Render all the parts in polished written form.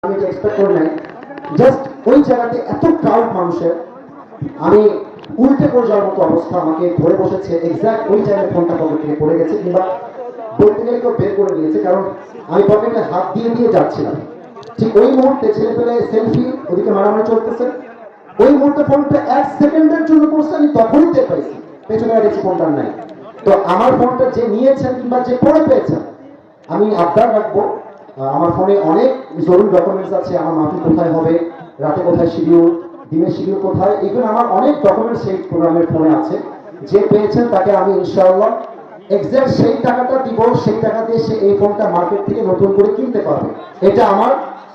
আমি এটা এক্সপেক্ট করি নাই। জাস্ট ওই জায়গাতে এত ক্রাউড মানুষের, আমি উল্টে পড়ে যাওয়ার মতো অবস্থা, আমাকে ধরে বসেছে এক্স্যাক্ট ওই জায়গায়, ফোনটা পকেট থেকে পড়ে গেছে, কিংবা বলতে গেলে কেউ বের করে দিয়েছে, কারণ আমি পকেটে হাত দিয়ে দিয়ে যাচ্ছিলাম। ঠিক ওই মুহূর্তে ছেলে পেলে সেলফি ওদিকে মারামারি চলতেছে, ওই মুহূর্তে ফোনটা 1 সেকেন্ডের জন্য পড়ছে, আমি তখনই টের পাইছি পেছনে দেখছি ফোনটা নাই। তো আমার ফোনটা যে নিয়েছেন কিংবা যে পড়ে পেয়েছেন, আমি আবদার রাখবো, আমার ফোনে অনেক জরুরি ডকুমেন্টস আছে, আমার মাটি কোথায় হবে, রাতে কোথায় শিডিউল, দিনের শিডিউল কোথায়, এগুলো আমার অনেক ডকুমেন্টস সেই প্রোগ্রামের ফোনে আছে। যে পেয়েছেন তাকে আমি ইনশাআল্লাহ এক্সাক্ট সেই টাকাটা দিব, সেই টাকা দিয়ে সে এই ফোনটা মার্কেট থেকে নতুন করে কিনতে পারবে। এটা আমার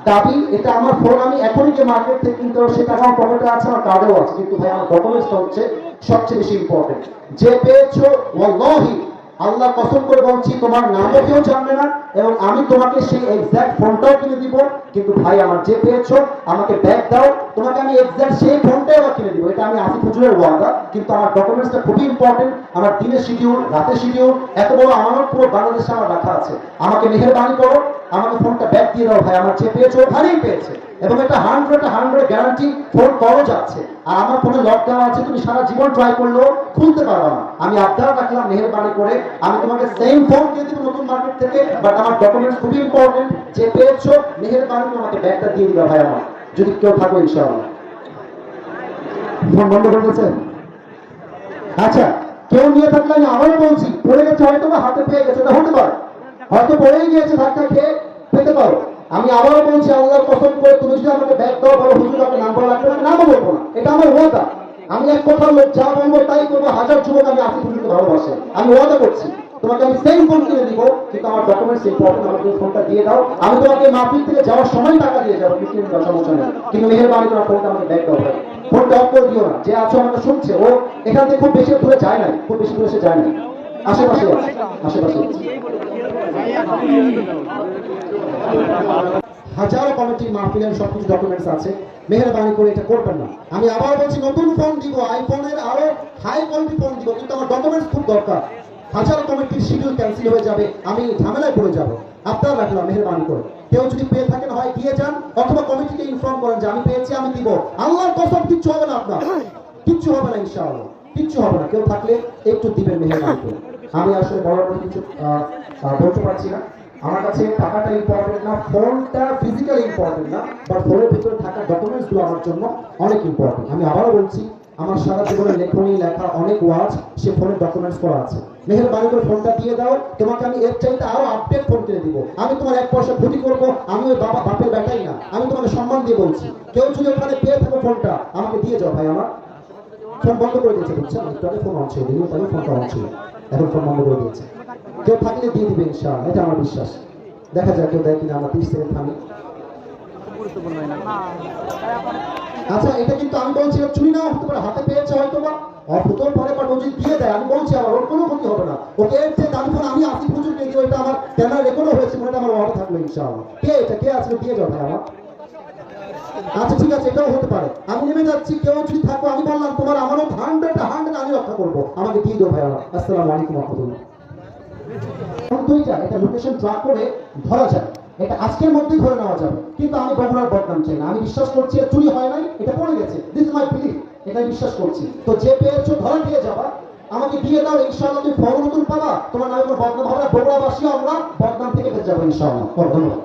দাবি, এটা আমার ফোন, আমি এখনই যে মার্কেট থেকে কিনতে পারবো সে টাকা আমার পকেটে আছে, আমার কার্ডেও আছে, কিন্তু ভাই আমার ডকুমেন্টসটা হচ্ছে সবচেয়ে বেশি ইম্পর্টেন্ট। যে পেয়েছো ওয়াল্লাহি আল্লাহ কসম করে বলছি, তোমার নামও কেউ জানবে না, এবং আমি তোমাকে সেই এক্সাক্ট ফোনটাও কিনে দিব। কিন্তু ভাই আমার যে পেয়েছো আমাকে ব্যাগ দাও, তোমাকে আমি এক্সাক্ট সেই ফোনটাই আবার কিনে দিব। এটা আমি আসিফ হুজুরের ওয়াদা। কিন্তু আমার ডকুমেন্টসটা খুবই ইম্পর্টেন্ট, আমার দিনের শিডিউল, রাতের শিডিউল, এত বড় আমানত পুরো বাংলাদেশে আমার রাখা আছে। আমাকে মেহেরবানি করো, আমাকে ফোনটা ব্যাগ দিয়ে দাও ভাই, আমার যে পেয়েছো ভালোই পেয়েছে, এবং এটা 100 গ্যারান্টি, ফোন করো যাচ্ছে। আর আমার ফোনে লক দেওয়া আছে, তুমি সারা জীবন ট্রাই করলেও খুলতে পারবে না। আমি আবদার রাখলাম মেহেরবানি করে, আমি তোমাকে সেম ফোন দিয়ে দিব নতুন মার্কেট থেকে, বাট আমার ডকুমেন্টস খুবই ইম্পর্টেন্ট। যে পেয়েছো মেহেরবানি তোমাকে ব্যাগটা দিয়ে দিবা ভাই আমার, যদি কেউ থাকো ইনশাআল্লাহ। ফোন বন্ধ করে দিয়েছেন? আচ্ছা, কেউ নিয়ে থাকলে আমি আবারও বলছি, পড়ে গেছে হয়তো বা হাতে পেয়ে গেছে, এটা হতে পারে, হয়তো পড়েই গিয়েছে, ধাক্কা খেয়ে পেতে পারো। আমি আবারও বলছি, আল্লাহর কসম করে তুমি যদি আমাকে ব্যাগ দাও, বলো হুজুর আপনার নাম্বার লাগবে, আমি নামও বলবো না, এটা আমার ওয়াদা। আমি এক কথা লোক যা বলবো তাই করবো, হাজার যুবক আমি আসিফ হুজুরকে ভালোবাসে, আমি ওয়াদা করছি তোমাকে আমি সেম ফোন কিনে দিব, কিন্তু আমার ডকুমেন্টস ইম্পর্টেন্ট, আমাকে ফোনটা দিয়ে দাও, আমি তোমাকে মাহফিল থেকে যাওয়ার সময় টাকা দিয়ে যাবো, সমস্যা নেই, কিন্তু মেহেরবানি তোমার ফোনটা আমাকে ব্যাগ দাও ভাই, ফোনটা অফ করে দিও না। যে আছো আমাকে শুনছে, ও এখান থেকে খুব বেশি দূরে যায় না, খুব বেশি দূরে সে যায় না, আশেপাশে আছে, আশেপাশে আছে। হাজারো কমিটির মাহফিলের সবকিছু ডকুমেন্টস আছে, মেহেরবানি করে এটা করবেন না। আমি আবার বলছি, নতুন ফোন দিব, আইফোনের আরো হাই কোয়ালিটি ফোন দিব, কিন্তু আমার ডকুমেন্টস খুব দরকার। হাজারো কমিটির শিডিউল ক্যান্সেল হয়ে যাবে, আমি ঝামেলায় পড়ে যাব। আপনারা রাখলাম মেহেরবানি করে, কেউ যদি পেয়ে থাকেন হয় দিয়ে যান, অথবা কমিটিকে ইনফর্ম করেন যে আমি পেয়েছি, আমি দিব। আল্লাহর কসম কিচ্ছু হবে না, আপনার কিচ্ছু হবে না ইনশাআল্লাহ, কিচ্ছু হবে না। কেউ থাকলে একটু দিবেন মেহেরবানি করে। আমি আসলে বড় কিছু বলতে পারছি না, আমার কাছে টাকাটা ইম্পর্টেন্ট না, ফোনটা ফিজিক্যালি ইম্পর্টেন্ট না, বাট ফোনের ভিতরে থাকা ডকুমেন্টসগুলো আমার জন্য অনেক ইম্পর্টেন্ট। আমি আবারও বলছি, আমার সারা জীবনের লেখনী লেখা অনেক ওয়াজ সে ফোনের ডকুমেন্টস করা আছে। মেহেরবানি করে ফোনটা দিয়ে দাও, তোমাকে আমি এর চাইতে আরো আপডেট ফোন কিনে দিব। আমি তোমার 1 পয়সা ক্ষতি করবো, আমি ওই বাপের ব্যাটাই না, আমি তোমাকে সম্মান দিয়ে বলছি। কেউ যদি ওখানে পেয়ে থাকো ফোনটা আমাকে দিয়ে যাও ভাই। আমার ফোন বন্ধ করে দিয়েছে, বুঝছেন, একটু আগে ফোন অন ছিল, দিন তাহলে ফোনটা অন ছিল, এখন ফোন বন্ধ করে দিয়েছে। কেউ থাকলে দিয়ে দিবে ইনশাআল্লাহ, এটা আমার বিশ্বাস। দেখা যায় কেউ দেয় কিনা, আমার 30 সেকেন্ড থামি। আচ্ছা, এটা কিন্তু আমি বলছি চুরি না হতে পারে, হাতে পেয়েছে হয়তো বা হতেও পারে, বাট ও যদি দিয়ে দেয়, আমি বলছি আমার ওর কোনো ক্ষতি হবে না। ওকে এর যে দামি ফোন আমি আসিফ হুজুর দিয়ে দিব, এটা আমার ক্যামেরা রেকর্ডও হয়েছে, মনে আমার ওয়াদা থাকলো ইনশাআল্লাহ। কে এটা, কে আসলে দিয়ে যাও ভাই আমার। আচ্ছা ঠিক আছে, এটাও হতে পারে। আমি নেমে যাচ্ছি, কেউ যদি থাকো, আমি বললাম তোমার আমারও 100 আমি রক্ষা করবো, আমাকে দিয়ে দেবো ভাই আমার। আসসালামু আলাইকুম ওয়া রাহমাতুল্লাহ। দুইটা, এটা লোকেশন ট্র্যাক করে ধরা যায়, এটা আজকের মধ্যেই ধরে নেওয়া যাবে, কিন্তু আমি বগুড়ার বদনাম চাই না। আমি বিশ্বাস করছি চুরি হয় নাই, এটা পড়ে গেছে, দিস মাই বিলিফ, এটাই বিশ্বাস করছি। তো যে পেয়েছো ধরা দিয়ে যাবা, আমাকে দিয়ে দাও, ইনশাআল্লাহ তুমি ফল নতুন পাবা, তোমার নামে কোনো বদনাম হবে না, বগুড়াবাসী আমরা বদনাম থেকে বেঁচে যাবো ইনশাআল্লাহ। ধন্যবাদ।